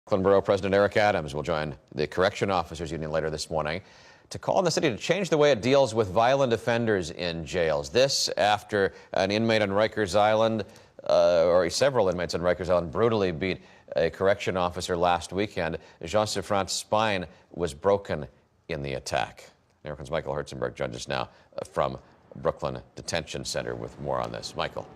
Borough President Eric Adams will join the Correction Officers Union later this morning to call on the city to change the way it deals with violent offenders in jails. This after an inmate on Rikers Island, or several inmates on Rikers Island, brutally beat a correction officer last weekend. Jean-Sufran's spine was broken in the attack. American's Michael Herzenberg joins us now from Brooklyn Detention Center with more on this. Michael.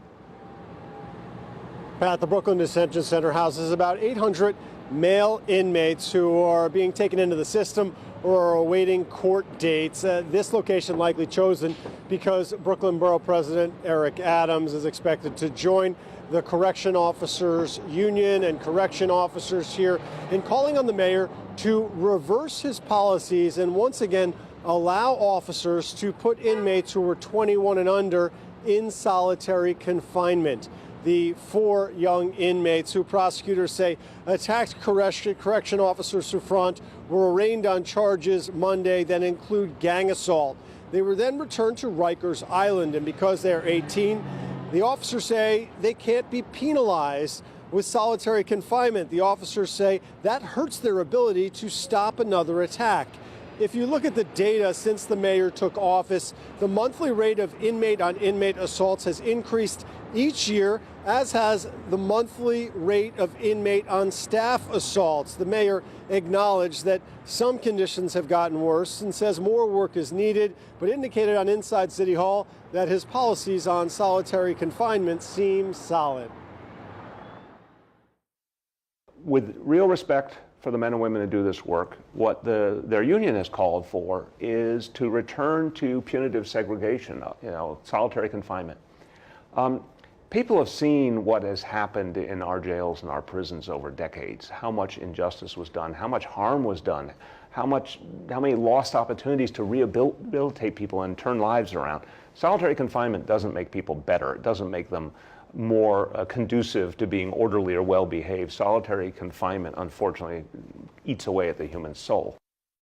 Pat, the Brooklyn Detention Center houses about 800 male inmates who are being taken into the system or are awaiting court dates. This location likely chosen because Brooklyn Borough President Eric Adams is expected to join the Correction Officers Union and correction officers here in calling on the mayor to reverse his policies and once again allow officers to put inmates who were 21 and under in solitary confinement. The 4 young inmates who prosecutors say attacked correction officer Sufran were arraigned on charges Monday that include gang assault. They were then returned to Rikers Island, and because they're 18, the officers say they can't be penalized with solitary confinement. The officers say that hurts their ability to stop another attack. If you look at the data since the mayor took office, the monthly rate of inmate-on-inmate assaults has increased each year, as has the monthly rate of inmate-on-staff assaults. The mayor acknowledged that some conditions have gotten worse and says more work is needed, but indicated on Inside City Hall that his policies on solitary confinement seem solid. With real respect for the men and women who do this work, what their union has called for is to return to punitive segregation, solitary confinement. People have seen what has happened in our jails and our prisons over decades, how much injustice was done, how much harm was done, how many lost opportunities to rehabilitate people and turn lives around. Solitary confinement doesn't make people better. It doesn't make them more conducive to being orderly or well-behaved. Solitary confinement, unfortunately, eats away at the human soul.